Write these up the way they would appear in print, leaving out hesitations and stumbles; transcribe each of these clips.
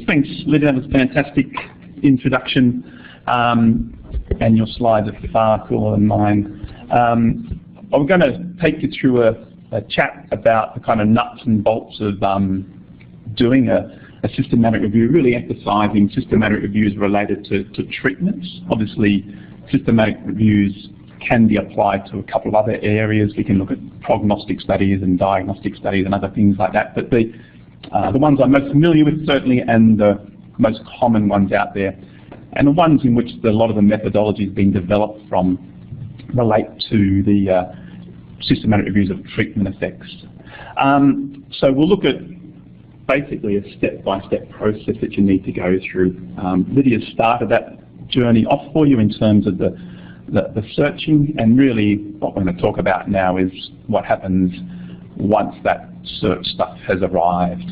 Thanks, Lydia. That was a fantastic introduction, and your slides are far cooler than mine. I'm going to take you through a chat about the kind of nuts and bolts of doing a systematic review, really emphasising systematic reviews related to treatments. Obviously, systematic reviews can be applied to a couple of other areas. We can look at prognostic studies and diagnostic studies and other things like that. But the ones I'm most familiar with, certainly, and the most common ones out there, and the ones in which a lot of the methodology has been developed from, relate to the systematic reviews of treatment effects. So we'll look at basically a step-by-step process that you need to go through. Lydia started that journey off for you in terms of the searching, and really what we're going to talk about now is what happens once that search stuff has arrived.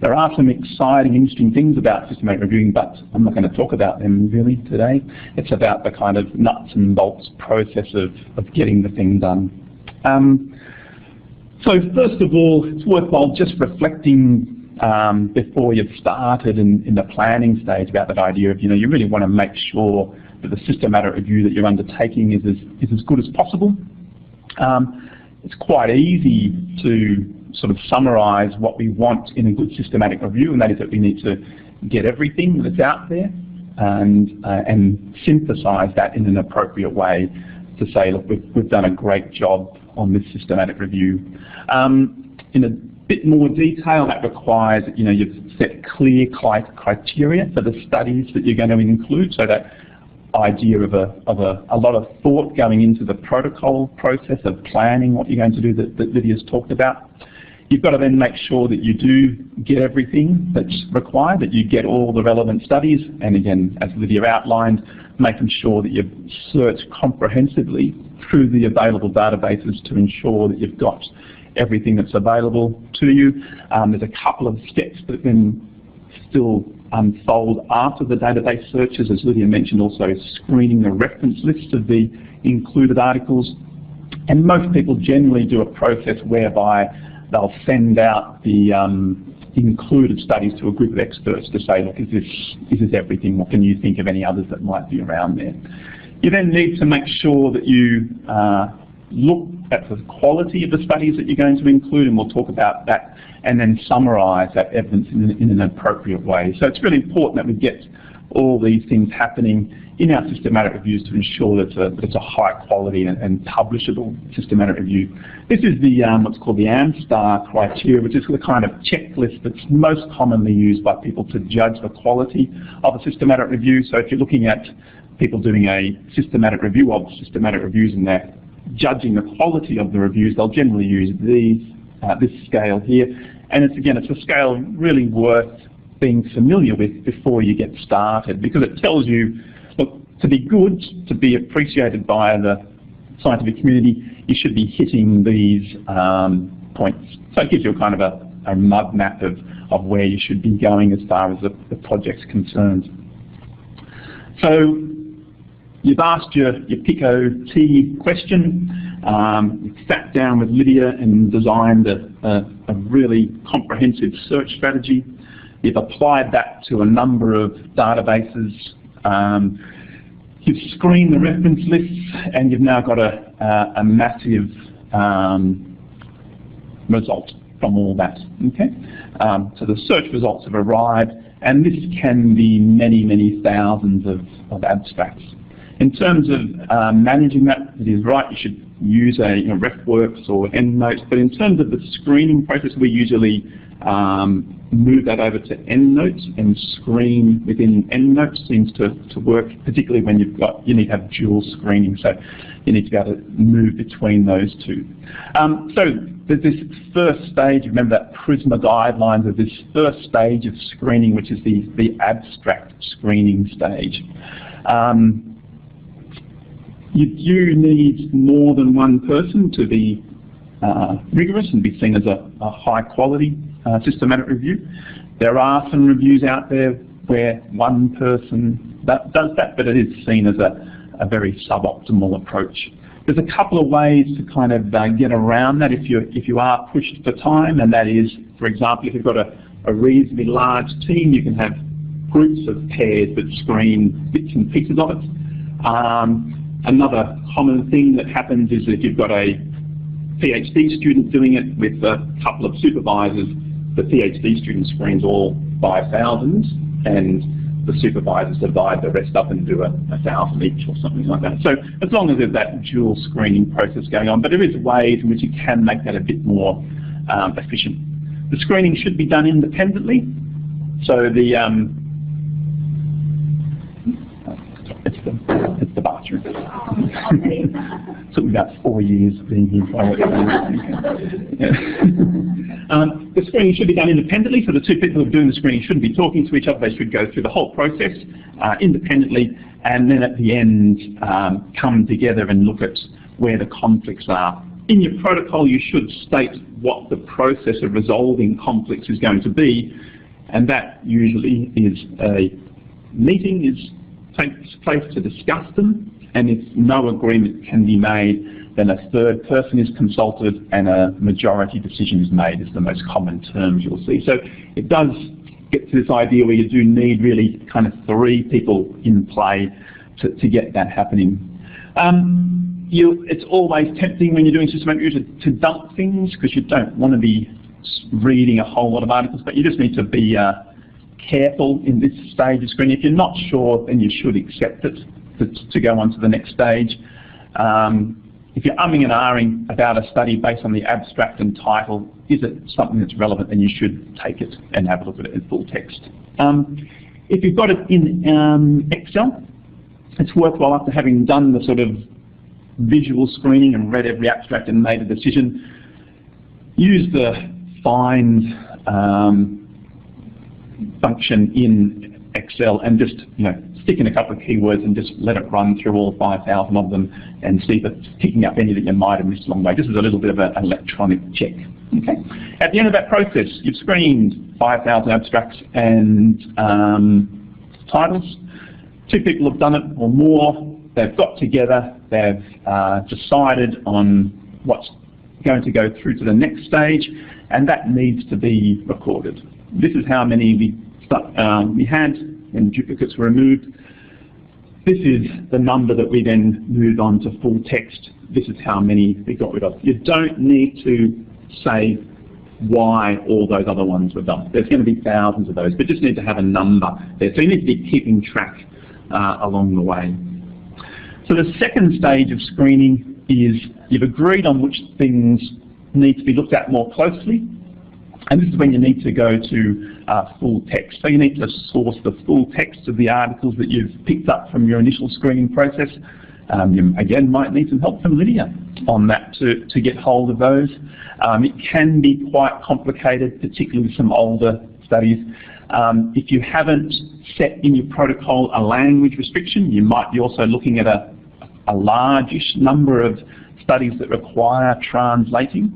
There are some exciting, interesting things about systematic reviewing, but I'm not going to talk about them really today. It's about the kind of nuts and bolts process of getting the thing done. So first of all, it's worthwhile just reflecting before you've started in the planning stage about that idea of, you really want to make sure that the systematic review that you're undertaking is as good as possible. It's quite easy to sort of summarise what we want in a good systematic review, and that is that we need to get everything that's out there and synthesise that in an appropriate way to say, look, we've done a great job on this systematic review. In a bit more detail, that requires that you've set clear criteria for the studies that you're going to include, so that idea of a lot of thought going into the protocol process of planning what you're going to do that Lydia's talked about. You've got to then make sure that you do get everything that's required, that you get all the relevant studies, and again, as Lydia outlined, making sure that you search comprehensively through the available databases to ensure that you've got everything that's available to you. There's a couple of steps that then still unfold after the database searches, as Lydia mentioned, also screening the reference list of the included articles. And most people generally do a process whereby they'll send out the included studies to a group of experts to say, look, is this everything, or can you think of any others that might be around there? You then need to make sure that you look at the quality of the studies that you're going to include, and we'll talk about that, and then summarise that evidence in an appropriate way. So it's really important that we get all these things happening in our systematic reviews to ensure that it's a high quality and publishable systematic review. This is the what's called the AMSTAR criteria, which is the kind of checklist that's most commonly used by people to judge the quality of a systematic review. So if you're looking at people doing a systematic review of systematic reviews and they're judging the quality of the reviews, they'll generally use this scale here. And it's a scale really worth being familiar with before you get started, because it tells you, look, to be good, to be appreciated by the scientific community, you should be hitting these points. So it gives you a kind of a mud map of where you should be going as far as the project's concerned. So you've asked your PICO-T question. You've sat down with Lydia and designed a really comprehensive search strategy. You've applied that to a number of databases. You've screened the reference lists, and you've now got a massive result from all that. Okay, so the search results have arrived, and this can be many, many thousands of abstracts. In terms of managing that, it is right, you should use a RefWorks or EndNote, but in terms of the screening process, we usually move that over to EndNote, and screen within EndNote seems to work, particularly when you need to have dual screening, so you need to be able to move between those two. So there's this first stage, remember that PRISMA guidelines of this first stage of screening, which is the abstract screening stage. You do need more than one person to be rigorous and be seen as a high quality systematic review. There are some reviews out there where one person does that, but it is seen as a very suboptimal approach. There's a couple of ways to kind of get around that if you are pushed for time, and that is, for example, if you've got a a reasonably large team, you can have groups of pairs that screen bits and pieces of it. Another common thing that happens is if you've got a PhD student doing it with a couple of supervisors, the PhD student screens all 5,000 and the supervisors divide the rest up and do 1,000 each or something like that. So as long as there's that dual screening process going on, but there is ways in which you can make that a bit more efficient. The screening should be done independently. So it's the bathroom. Took me about 4 years being here. The screening should be done independently, so the two people who are doing the screening shouldn't be talking to each other. They should go through the whole process independently, and then at the end come together and look at where the conflicts are. In your protocol, you should state what the process of resolving conflicts is going to be, and that usually is a meeting takes place to discuss them, and if no agreement can be made, then a third person is consulted and a majority decision is made, is the most common terms you'll see. So it does get to this idea where you do need really kind of 3 people in play to get that happening. It's always tempting when you're doing systematic review to dump things, because you don't want to be reading a whole lot of articles, but you just need to be careful in this stage of screening. If you're not sure, then you should accept it to go on to the next stage. If you're umming and ahhing about a study based on the abstract and title, is it something that's relevant, then you should take it and have a look at it in full text. If you've got it in Excel, it's worthwhile, after having done the sort of visual screening and read every abstract and made a decision, use the find function in Excel and just stick in a couple of keywords and just let it run through all 5,000 of them and see if it's picking up any that you might have missed along the way. Just as a little bit of an electronic check. Okay. At the end of that process, you've screened 5,000 abstracts and titles. 2 people have done it or more. They've got together. They've decided on what's going to go through to the next stage, and that needs to be recorded. This is how many we had when duplicates were removed. This is the number that we then moved on to full text. This is how many we got rid of. You don't need to say why all those other ones were done. There's going to be thousands of those, but just need to have a number there. So you need to be keeping track along the way. So the second stage of screening is you've agreed on which things need to be looked at more closely, and this is when you need to go to full text. So you need to source the full text of the articles that you've picked up from your initial screening process. You again might need some help from Lydia on that to get hold of those. It can be quite complicated, particularly with some older studies. If you haven't set in your protocol a language restriction, you might be also looking at a largish number of studies that require translating.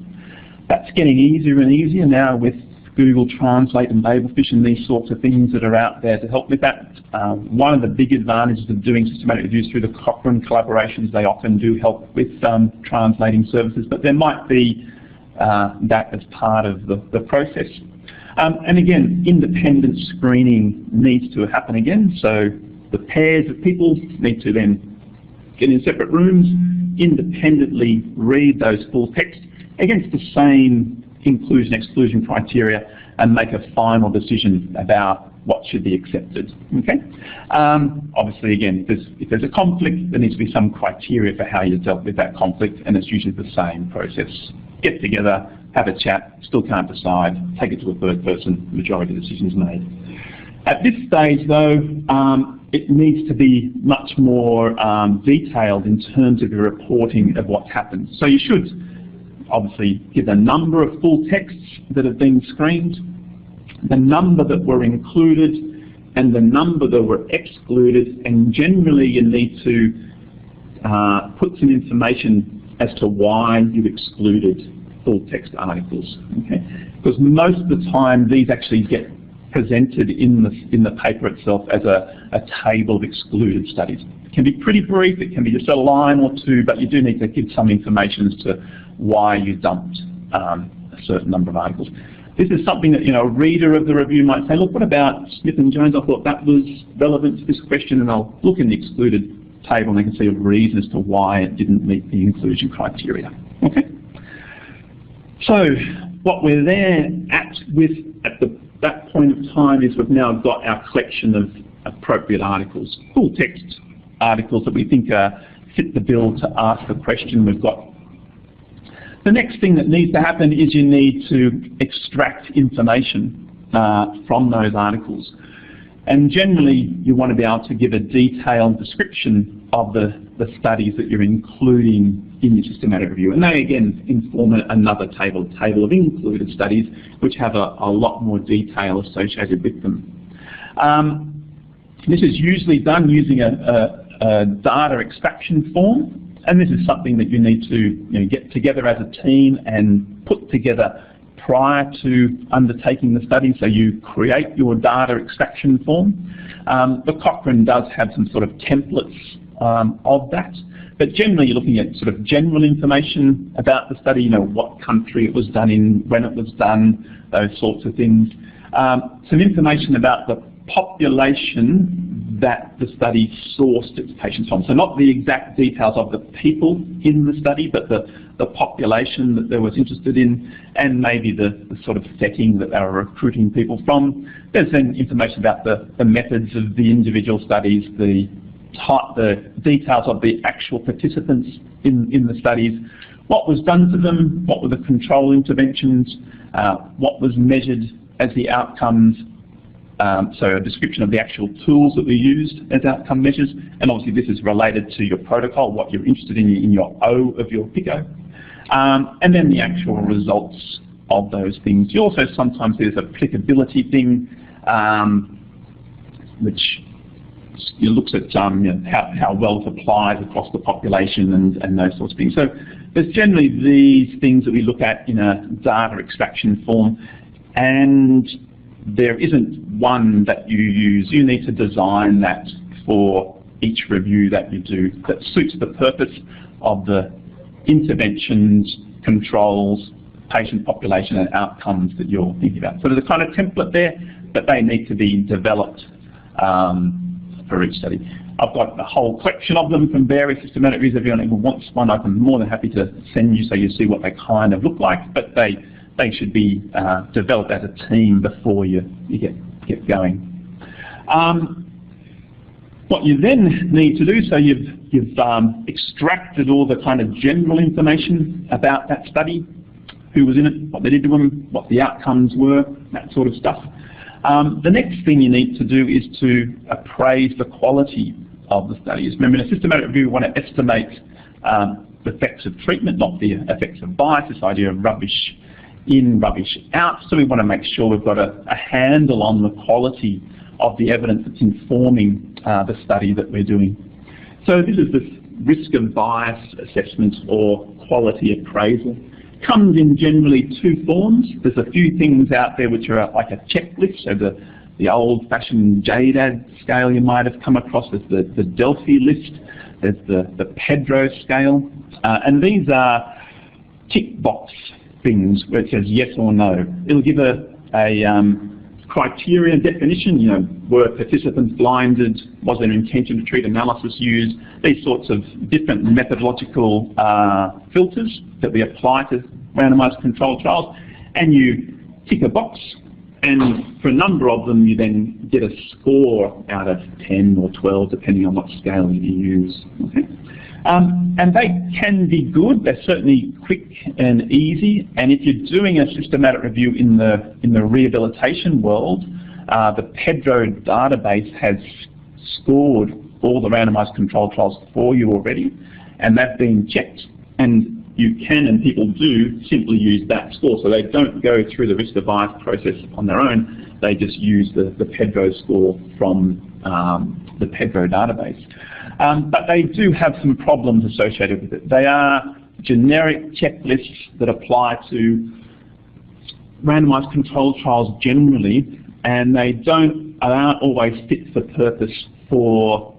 That's getting easier and easier now with Google Translate and Labelfish and these sorts of things that are out there to help with that. One of the big advantages of doing systematic reviews through the Cochrane collaborations, they often do help with translating services, but there might be that as part of the process. And again, independent screening needs to happen again, so the pairs of people need to then get in separate rooms, independently read those full text against the same inclusion-exclusion criteria and make a final decision about what should be accepted. Okay? Obviously, again, if there's a conflict, there needs to be some criteria for how you dealt with that conflict, and it's usually the same process. Get together, have a chat, still can't decide, take it to a third person, majority of the decisions made. At this stage, though, it needs to be much more detailed in terms of your reporting of what's happened. So you should obviously give the number of full texts that have been screened, the number that were included, and the number that were excluded, and generally you need to put some information as to why you excluded full text articles. Okay? Because most of the time these actually get presented in the paper itself as a table of excluded studies. It can be pretty brief, it can be just a line or two, but you do need to give some information as to why you dumped a certain number of articles. This is something that, a reader of the review might say, look, what about Smith and Jones? I thought that was relevant to this question, and I'll look in the excluded table and they can see a reason as to why it didn't meet the inclusion criteria. Okay? So what we're there at that point of time is we've now got our collection of appropriate articles, full text articles that we think fit the bill to ask the question we've got. The next thing that needs to happen is you need to extract information from those articles. And generally, you want to be able to give a detailed description of the studies that you're including in your systematic review. And they, again, inform another table of included studies, which have a lot more detail associated with them. This is usually done using a data extraction form. And this is something that you need to get together as a team and put together prior to undertaking the study. So you create your data extraction form. The Cochrane does have some sort of templates of that. But generally you're looking at sort of general information about the study, what country it was done in, when it was done, those sorts of things. Some information about the population that the study sourced its patients from. So not the exact details of the people in the study, but the population that they was interested in, and maybe the sort of setting that they were recruiting people from. There's then information about the methods of the individual studies, the details of the actual participants in the studies, what was done to them, what were the control interventions, what was measured as the outcomes, so a description of the actual tools that were used as outcome measures, and obviously this is related to your protocol, what you're interested in your O of your PICO, and then the actual results of those things. You also sometimes there's an applicability thing, which looks at how well it applies across the population and those sorts of things. So there's generally these things that we look at in a data extraction form, and there isn't one that you use. You need to design that for each review that you do that suits the purpose of the interventions, controls, patient population and outcomes that you're thinking about. So there's a kind of template there, but they need to be developed for each study. I've got a whole collection of them from various systematic reviews. If anyone wants one, I'm more than happy to send you so you see what they kind of look like, but they should be developed as a team before you get going. What you then need to do, so you've extracted all the kind of general information about that study, who was in it, what they did to them, what the outcomes were, that sort of stuff. The next thing you need to do is to appraise the quality of the studies. Remember, in a systematic review, we want to estimate the effects of treatment, not the effects of bias, this idea of rubbish in, rubbish out. So we want to make sure we've got a handle on the quality of the evidence that's informing the study that we're doing. So this is this risk of bias assessment or quality appraisal. Comes in generally two forms. There's a few things out there which are like a checklist. So the old-fashioned JDAD scale you might have come across. There's the Delphi list. There's the Pedro scale. And these are tick box things where it says yes or no. It'll give a criteria definition, were participants blinded, was there intention to treat analysis used, these sorts of different methodological filters that we apply to randomized controlled trials, and you tick a box, and for a number of them you then get a score out of 10 or 12 depending on what scale you use. Okay? And they can be good. They're certainly quick and easy. And if you're doing a systematic review in the rehabilitation world, the Pedro database has scored all the randomized controlled trials for you already, and they've been checked. And you can, and people do, simply use that score. So they don't go through the risk of bias process on their own. They just use the Pedro score from the Pedro database. But they do have some problems associated with it. They are generic checklists that apply to randomized controlled trials generally, and they aren't always fit for purpose for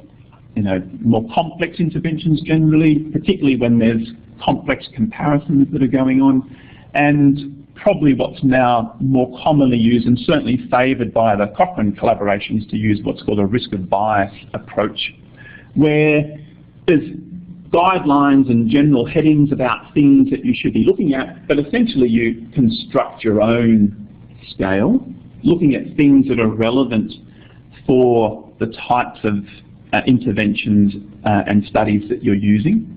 more complex interventions generally, particularly when there's complex comparisons that are going on. And probably what's now more commonly used and certainly favoured by the Cochrane collaboration is to use what's called a risk of bias approach, where there's guidelines and general headings about things that you should be looking at, but essentially you construct your own scale, looking at things that are relevant for the types of interventions and studies that you're using.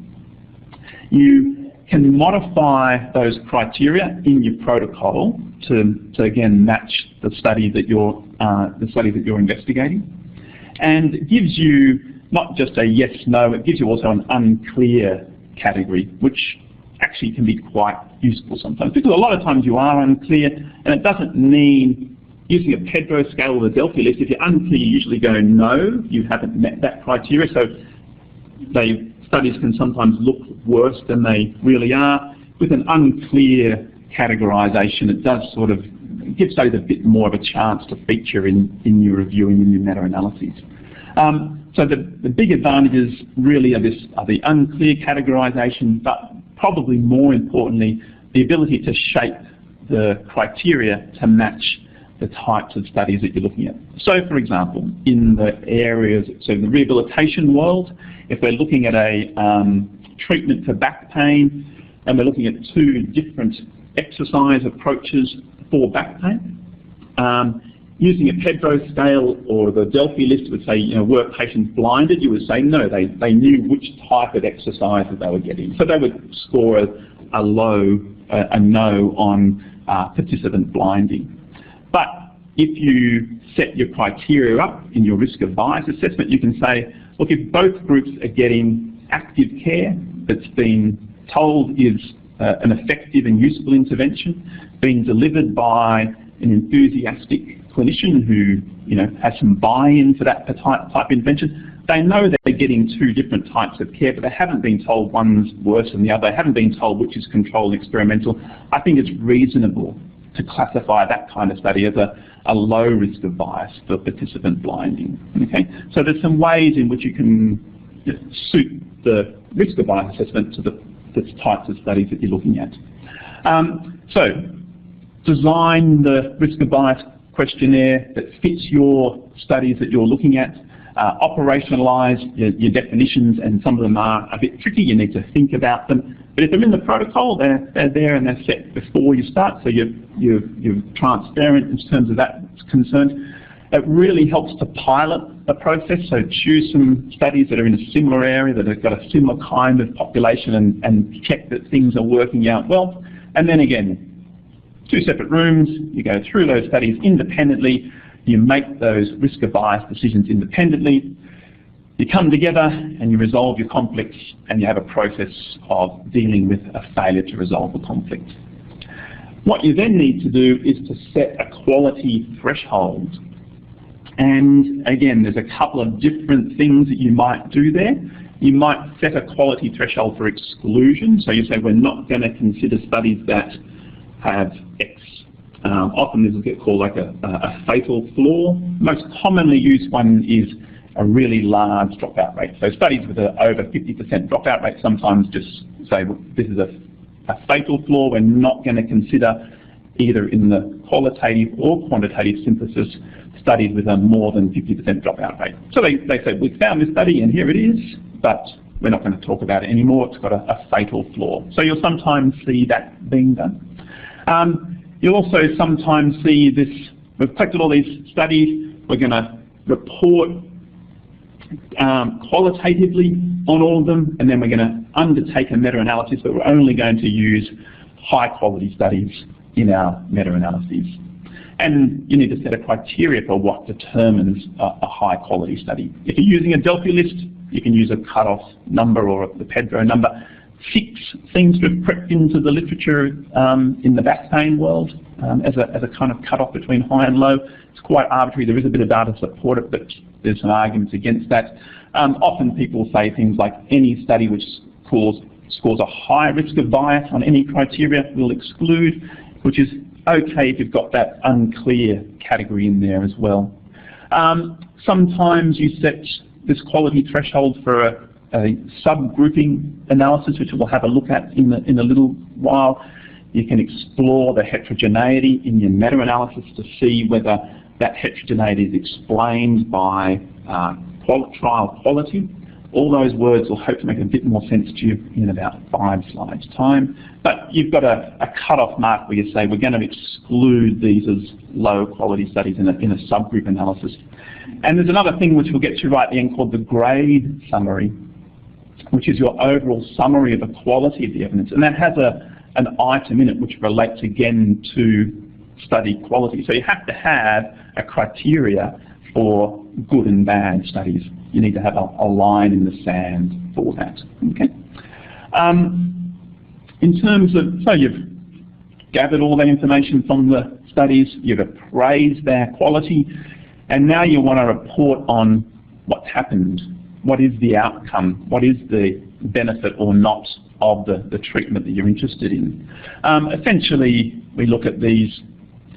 You can modify those criteria in your protocol to again match the study that you're investigating, and it gives you not just a yes/no, it gives you also an unclear category, which actually can be quite useful sometimes, because a lot of times you are unclear, and it doesn't mean using a Pedro scale or the Delphi list. If you're unclear, you usually go no, you haven't met that criteria. So studies can sometimes look worse than they really are. With an unclear categorization, it does sort of give studies a bit more of a chance to feature in your review and in your meta-analyses. So the big advantages really are the unclear categorization, but probably more importantly, the ability to shape the criteria to match the types of studies that you're looking at. So for example, in the areas, so in the rehabilitation world, if we're looking at a treatment for back pain, and we're looking at 2 different exercise approaches for back pain, using a Pedro scale or the Delphi list would say, were patients blinded? You would say no, they knew which type of exercise that they were getting. So they would score a no on participant blinding. But if you set your criteria up in your risk of bias assessment, you can say, look, if both groups are getting active care that's been told is an effective and useful intervention, being delivered by an enthusiastic clinician who has some buy-in to that type of intervention, they know they're getting 2 different types of care, but they haven't been told one's worse than the other. They haven't been told which is controlled and experimental. I think it's reasonable to classify that kind of study as a low risk of bias for participant blinding. Okay, so there's some ways in which you can suit the risk of bias assessment to the types of studies that you're looking at. So design the risk of bias questionnaire that fits your studies that you're looking at. Operationalize your definitions, and some of them are a bit tricky. You need to think about them. But if they're in the protocol, they're there and they're set before you start, so you're transparent in terms of that concerned. It really helps to pilot a process, so choose some studies that are in a similar area, that have got a similar kind of population, and check that things are working out well. And then again, 2 separate rooms, you go through those studies independently, you make those risk of bias decisions independently, you come together and you resolve your conflicts, and you have a process of dealing with a failure to resolve a conflict. What you then need to do is to set a quality threshold. And again, there's a couple of different things that you might do there. You might set a quality threshold for exclusion. So you say, we're not going to consider studies that have X. Often this will get called like a fatal flaw. Most commonly used one is a really large dropout rate. So studies with an over 50% dropout rate sometimes just say, well, this is a fatal flaw. We're not going to consider either in the qualitative or quantitative synthesis studies with a more than 50% dropout rate. So they say, we found this study and here it is, but we're not going to talk about it anymore. It's got a fatal flaw. So you'll sometimes see that being done. You'll also sometimes see this, we've collected all these studies, we're going to report qualitatively on all of them, and then we're going to undertake a meta-analysis, but we're only going to use high-quality studies in our meta-analyses. And you need to set a criteria for what determines a high-quality study. If you're using a Delphi list, you can use a cutoff number or the Pedro number. 6 seems to have crept into the literature in the back pain world as a kind of cutoff between high and low. It's quite arbitrary. There is a bit of data to support it, but there's some arguments against that. Often people say things like any study which scores a high risk of bias on any criteria will exclude, which is okay if you've got that unclear category in there as well. Sometimes you set this quality threshold for a subgrouping analysis, which we'll have a look at in a little while. You can explore the heterogeneity in your meta-analysis to see whether that heterogeneity is explained by trial quality. All those words will hopefully make a bit more sense to you in about 5 slides' time. But you've got a cut-off mark where you say we're going to exclude these as low-quality studies in a subgroup analysis. And there's another thing which we'll get to right at the end called the grade summary, which is your overall summary of the quality of the evidence. And that has an item in it which relates again to study quality. So you have to have a criteria for good and bad studies. You need to have a line in the sand for that. Okay. In terms of, so you've gathered all the information from the studies, you've appraised their quality, and now you want to report on what's happened. What is the outcome? What is the benefit or not of the treatment that you're interested in? Essentially, we look at these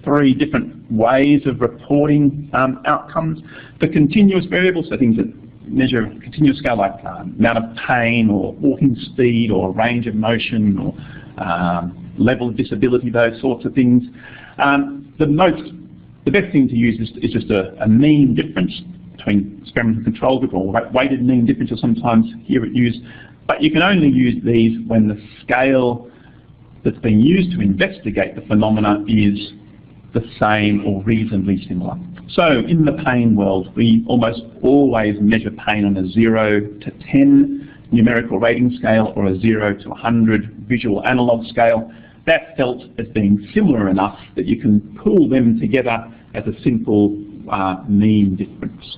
3 different ways of reporting outcomes. The continuous variables, so things that measure a continuous scale like amount of pain or walking speed or range of motion or level of disability, those sorts of things. The best thing to use is just a mean difference between experimental control group, or weighted mean difference, you'll sometimes hear it used. But you can only use these when the scale that's being used to investigate the phenomena is the same or reasonably similar. So in the pain world, we almost always measure pain on a 0 to 10 numerical rating scale or a 0 to 100 visual analog scale. That's felt as being similar enough that you can pool them together as a simple mean difference.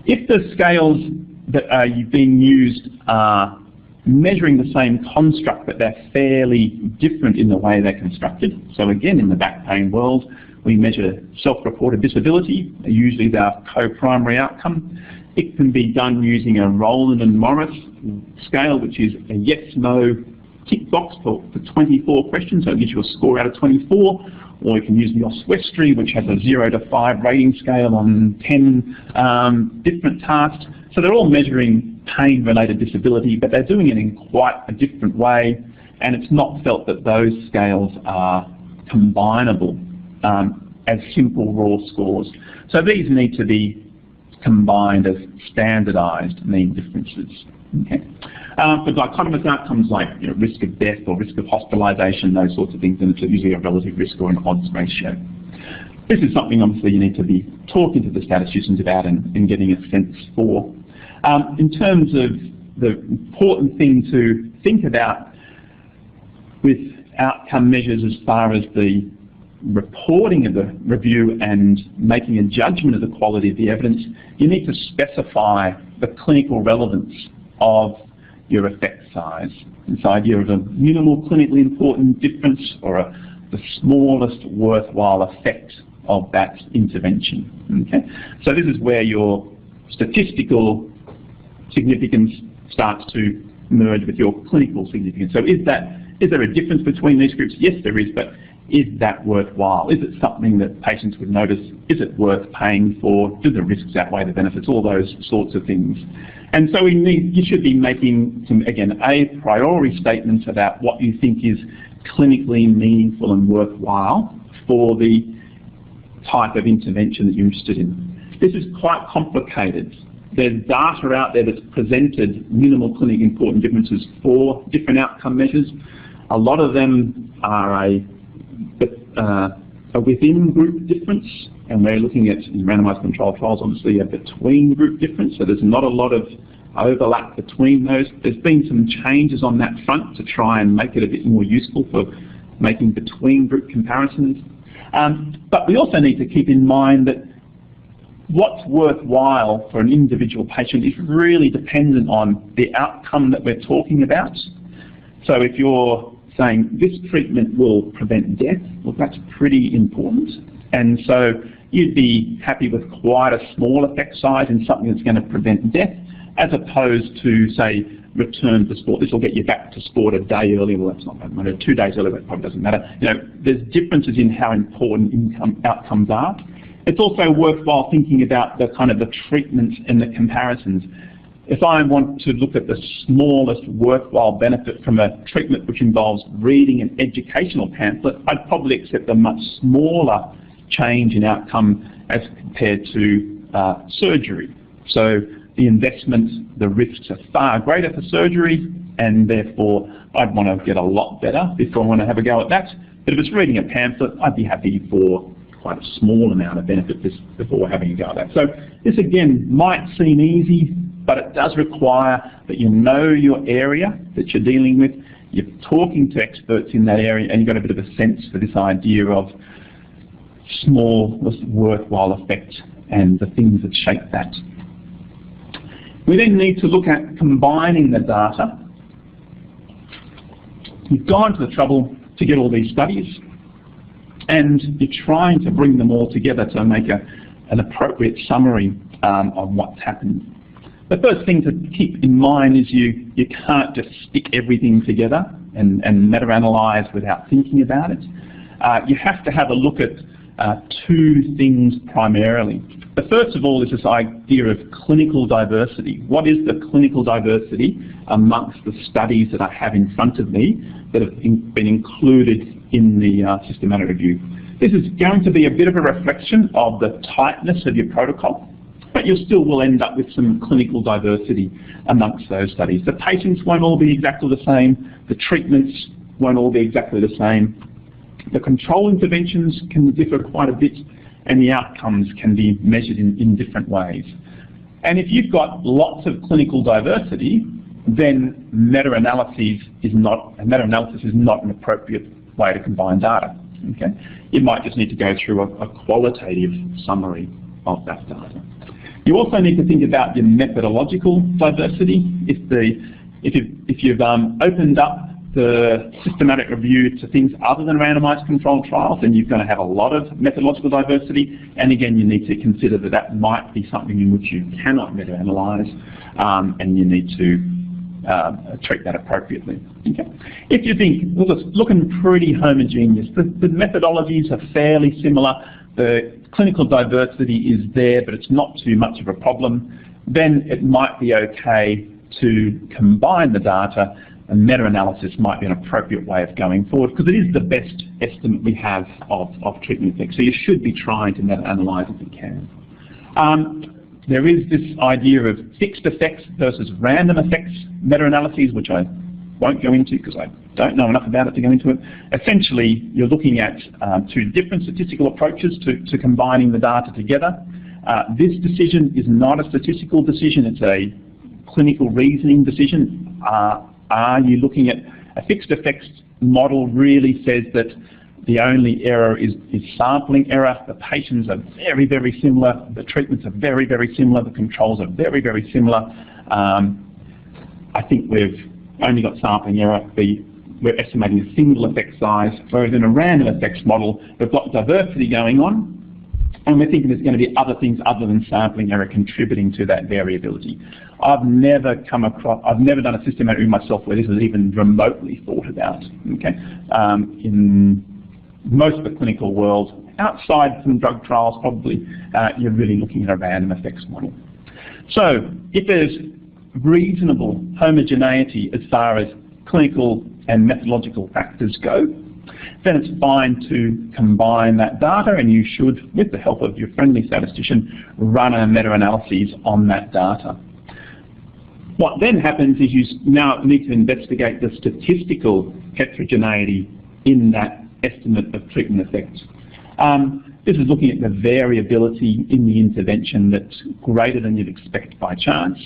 If the scales that are being used are measuring the same construct, but they're fairly different in the way they're constructed. So again, in the back pain world, we measure self-reported disability, usually our co-primary outcome. It can be done using a Rowland and Morris scale, which is a yes-no tick box for 24 questions, so it gives you a score out of 24. Or you can use the Oswestry, which has a 0 to 5 rating scale on 10 different tasks. So they're all measuring pain-related disability, but they're doing it in quite a different way, and it's not felt that those scales are combinable as simple raw scores. So these need to be combined as standardized mean differences. Okay. For dichotomous outcomes like risk of death or risk of hospitalization, those sorts of things, and it's usually a relative risk or an odds ratio. This is something obviously you need to be talking to the statisticians about and getting a sense for. In terms of the important thing to think about with outcome measures as far as the reporting of the review and making a judgment of the quality of the evidence, you need to specify the clinical relevance of your effect size. This idea of a minimal clinically important difference or the smallest worthwhile effect of that intervention. Okay? So this is where your statistical significance starts to merge with your clinical significance. So is there a difference between these groups? Yes, there is, but is that worthwhile? Is it something that patients would notice? Is it worth paying for? Do the risks outweigh the benefits? All those sorts of things. And so you should be making some, again, a priori statements about what you think is clinically meaningful and worthwhile for the type of intervention that you're interested in. This is quite complicated. There's data out there that's presented minimal clinically important differences for different outcome measures. A lot of them are a within group difference, and we're looking at, in randomized controlled trials, obviously a between group difference, so there's not a lot of overlap between those. There's been some changes on that front to try and make it a bit more useful for making between group comparisons. But we also need to keep in mind that what's worthwhile for an individual patient is really dependent on the outcome that we're talking about. So if you're saying this treatment will prevent death, well, that's pretty important. And so you'd be happy with quite a small effect size in something that's going to prevent death, as opposed to, say, return to sport. This will get you back to sport a day earlier. Well, that's not that matter. 2 days earlier, that probably doesn't matter. There's differences in how important outcomes are. It's also worthwhile thinking about the kind of the treatments and the comparisons. if I want to look at the smallest worthwhile benefit from a treatment which involves reading an educational pamphlet, I'd probably accept a much smaller change in outcome as compared to surgery. So the investment, the risks are far greater for surgery, and therefore I'd want to get a lot better before I want to have a go at that. But if it's reading a pamphlet, I'd be happy for quite a small amount of benefit before having a go at that. So this again might seem easy, but it does require that you know your area that you're dealing with, you're talking to experts in that area, and you've got a bit of a sense for this idea of small, worthwhile effect and the things that shape that. We then need to look at combining the data. You've gone to the trouble to get all these studies, and you're trying to bring them all together to make an appropriate summary of what's happened. The first thing to keep in mind is you can't just stick everything together and meta-analyse without thinking about it. You have to have a look at two things primarily. The first of all is this idea of clinical diversity. What is the clinical diversity amongst the studies that I have in front of me that have been included in the systematic review? This is going to be a bit of a reflection of the tightness of your protocol, but you still will end up with some clinical diversity amongst those studies. The patients won't all be exactly the same, the treatments won't all be exactly the same, the control interventions can differ quite a bit, and the outcomes can be measured in different ways. And if you've got lots of clinical diversity, then meta-analysis is not an appropriate way to combine data. Okay? You might just need to go through a qualitative summary of that data. You also need to think about your methodological diversity. If you've opened up the systematic review to things other than randomized controlled trials, then you're going to have a lot of methodological diversity. And again, you need to consider that that might be something in which you cannot meta-analyse, and you need to treat that appropriately. Okay. If you think, well, it's looking pretty homogeneous, the methodologies are fairly similar, the clinical diversity is there, but it's not too much of a problem, then it might be okay to combine the data, and meta-analysis might be an appropriate way of going forward, because it is the best estimate we have of treatment effects. So you should be trying to meta-analyse if you can. There is this idea of fixed effects versus random effects meta-analyses, which I won't go into because I don't know enough about it to go into it. Essentially, you're looking at two different statistical approaches to combining the data together. This decision is not a statistical decision, it's a clinical reasoning decision. Are you looking at a fixed effects model really says that the only error is sampling error. The patients are very, very similar. The treatments are very, very similar. The controls are very, very similar. I think we've only got sampling error. We're estimating a single effect size, whereas in a random effects model, we've got diversity going on, and we're thinking there's going to be other things other than sampling error contributing to that variability. I've never done a systematic review myself where this is even remotely thought about. Okay, in most of the clinical world, outside from drug trials probably, you're really looking at a random effects model. So if there's reasonable homogeneity as far as clinical and methodological factors go, then it's fine to combine that data, and you should, with the help of your friendly statistician, run a meta-analysis on that data. What then happens is you now need to investigate the statistical heterogeneity in that estimate of treatment effects. This is looking at the variability in the intervention that's greater than you'd expect by chance.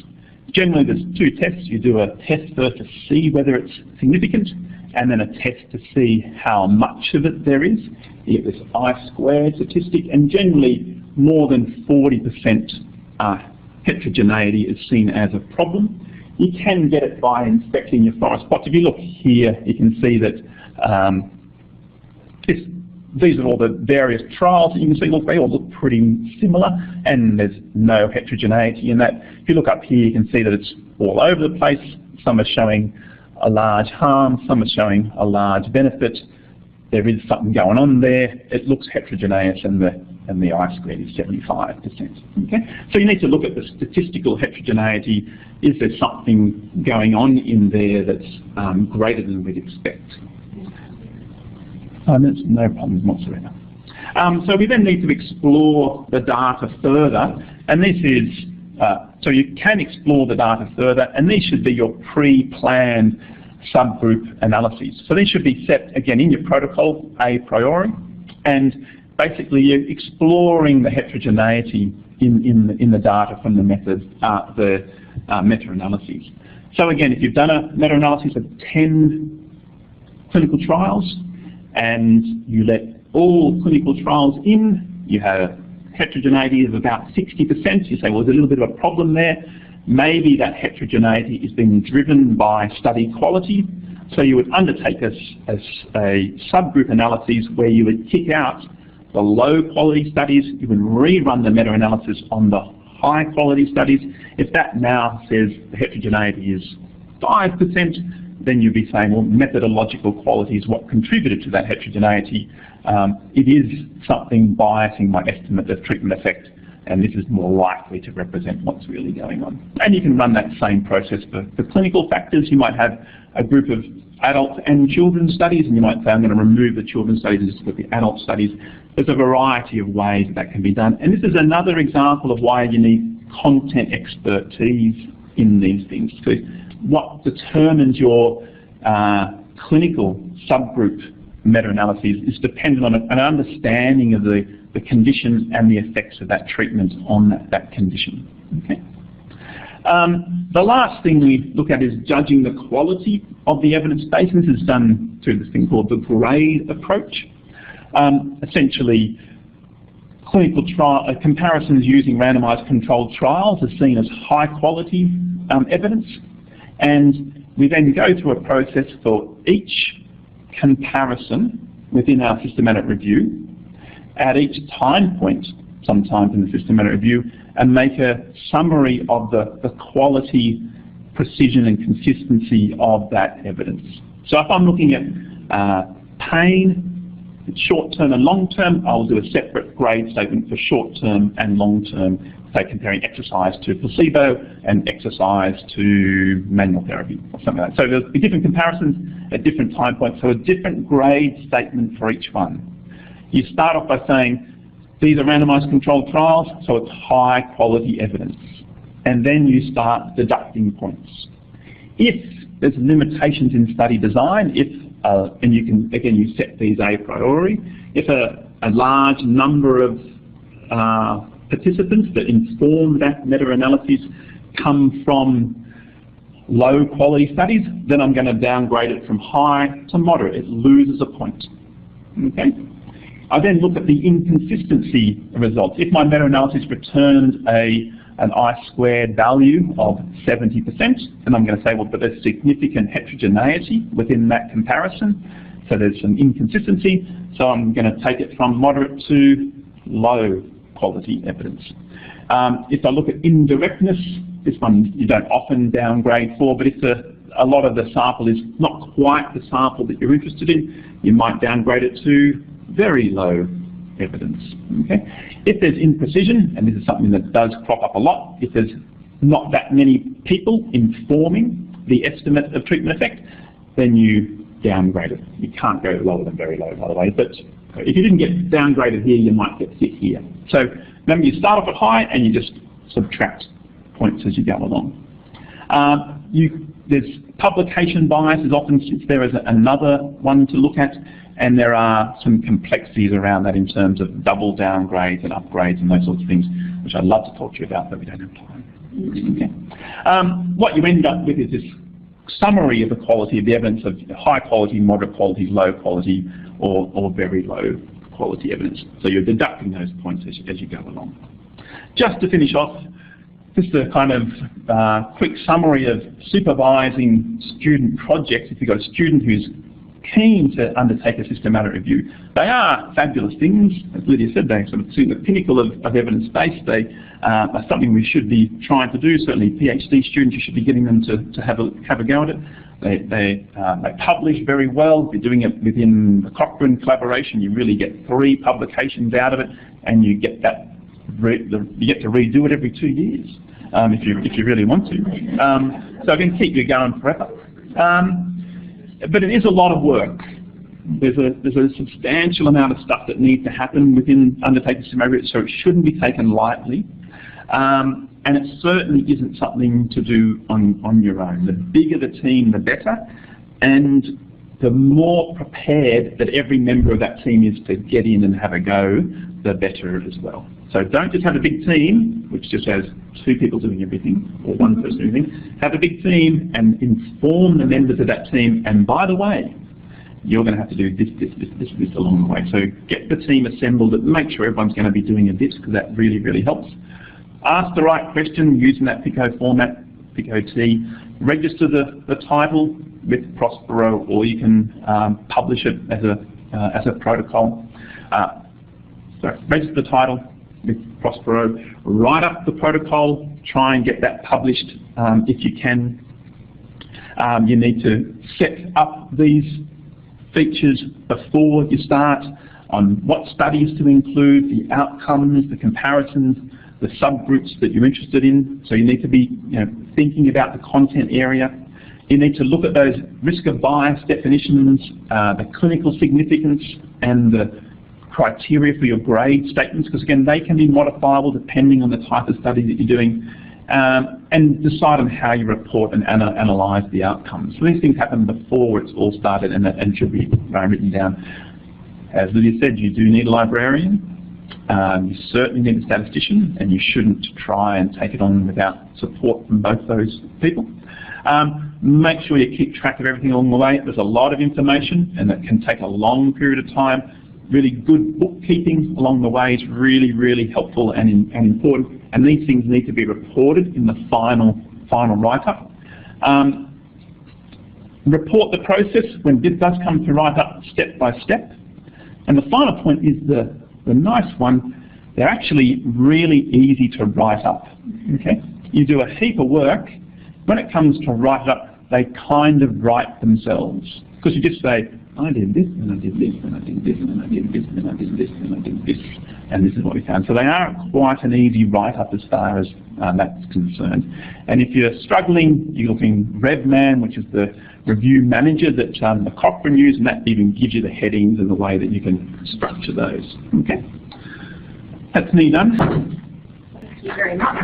Generally, there's two tests. You do a test first to see whether it's significant, and then a test to see how much of it there is. You get this I-squared statistic, and generally more than 40% heterogeneity is seen as a problem. You can get it by inspecting your forest plots. If you look here, you can see that these are all the various trials that you can see. Look, they all look pretty similar, and there's no heterogeneity in that. If you look up here, you can see that it's all over the place. Some are showing a large harm, some are showing a large benefit. There is something going on there. It looks heterogeneous, and and the I-squared is 75%. Okay? So you need to look at the statistical heterogeneity. Is there something going on in there that's greater than we'd expect? There's no problems whatsoever. So we then need to explore the data further, and this is, so you can explore the data further, and these should be your pre-planned subgroup analyses. So these should be set, again, in your protocol a priori, and basically you're exploring the heterogeneity in the data from the meta-analyses. So again, if you've done a meta-analysis of 10 clinical trials, and you let all clinical trials in, you have heterogeneity of about 60%. You say, well, there's a little bit of a problem there. Maybe that heterogeneity is being driven by study quality. So you would undertake a subgroup analysis where you would kick out the low quality studies. You would rerun the meta-analysis on the high quality studies. If that now says the heterogeneity is 5%, then you'd be saying, well, methodological quality is what contributed to that heterogeneity. It is something biasing my estimate of treatment effect, and this is more likely to represent what's really going on. And you can run that same process for clinical factors. You might have a group of adult and children's studies, and you might say, I'm going to remove the children's studies and just look at the adult studies. There's a variety of ways that can be done. And this is another example of why you need content expertise in these things. So what determines your clinical subgroup meta-analyses is dependent on an understanding of the conditions and the effects of that treatment on that condition. Okay. The last thing we look at is judging the quality of the evidence base. This is done through this thing called the grade approach. Essentially, clinical trial comparisons using randomized controlled trials are seen as high quality evidence, and we then go through a process for each comparison within our systematic review at each time point, sometimes in the systematic review, and make a summary of the quality, precision and consistency of that evidence. So if I'm looking at pain, short-term and long-term, I'll do a separate grade statement for short-term and long-term, say comparing exercise to placebo and exercise to manual therapy or something like that. So there'll be different comparisons at different time points, so a different grade statement for each one. You start off by saying, these are randomized controlled trials, so it's high quality evidence. And then you start deducting points. If there's limitations in study design, and you can, again, you set these a priori, if a large number of participants that inform that meta-analysis come from low quality studies, then I'm going to downgrade it from high to moderate. It loses a point. Okay? I then look at the inconsistency results. If my meta-analysis returns an I-squared value of 70%, then I'm going to say, well, but there's significant heterogeneity within that comparison, so there's some inconsistency, so I'm going to take it from moderate to low quality evidence. If I look at indirectness, this one you don't often downgrade for, but if a lot of the sample is not quite the sample that you're interested in, you might downgrade it to very low evidence. Okay? If there's imprecision, and this is something that does crop up a lot, if there's not that many people informing the estimate of treatment effect, then you downgrade it. You can't go lower than very low, by the way, but if you didn't get downgraded here, you might get hit here. So remember, you start off at high and you just subtract points as you go along. There's publication bias is often sits there as another one to look at, and there are some complexities around that in terms of double downgrades and upgrades and those sorts of things, which I'd love to talk to you about, but we don't have time. Okay. What you end up with is this summary of the quality of the evidence of high quality, moderate quality, low quality, or very low quality evidence. So you're deducting those points as you go along. Just to finish off, just a kind of quick summary of supervising student projects. If you've got a student who's keen to undertake a systematic review, they are fabulous things. As Lydia said, they sort of see the pinnacle of evidence base. They are something we should be trying to do. Certainly PhD students, you should be getting them to have a go at it. They publish very well. If you're doing it within the Cochrane collaboration, you really get 3 publications out of it, and you get that you get to redo it every 2 years if you really want to. So it can keep you going forever. But it is a lot of work. There's a substantial amount of stuff that needs to happen within undertaking systematic research, so it shouldn't be taken lightly. And it certainly isn't something to do on your own. The bigger the team, the better, and the more prepared that every member of that team is to get in and have a go, the better as well. So don't just have a big team, which just has 2 people doing everything, or 1 person doing everything. Have a big team and inform the members of that team, and by the way, you're going to have to do this along the way. So get the team assembled and make sure everyone's going to be doing a bit, because that really, really helps. Ask the right question using that PICO format, PICO-T. Register the title with Prospero, or you can publish it as a protocol. So register the title with Prospero. Write up the protocol. Try and get that published if you can. You need to set up these features before you start on what studies to include, the outcomes, the comparisons, the subgroups that you're interested in. So you need to be thinking about the content area. You need to look at those risk of bias definitions, the clinical significance, and the criteria for your grade statements, because again, they can be modifiable depending on the type of study that you're doing, and decide on how you report and analyse the outcomes. So these things happen before it's all started and should be written down. As Lydia said, you do need a librarian. You certainly need a statistician, and you shouldn't try and take it on without support from both those people. Make sure you keep track of everything along the way. There's a lot of information, and it can take a long period of time. Really good bookkeeping along the way is really, really helpful and important, and these things need to be reported in the final write-up. Report the process when it does come to write-up step by step. And the final point is the nice one. They're actually really easy to write up. Okay? You do a heap of work. When it comes to write it up, they kind of write themselves. Because you just say, I did this, and I did this, and I did this, and I did this, and I did this, and I did this, and this is what we found. So they are quite an easy write-up as far as that's concerned. And if you're struggling, you're looking RevMan, which is the review manager that the Cochrane use, and that even gives you the headings and the way that you can structure those. Okay, that's me done. Thank you very much.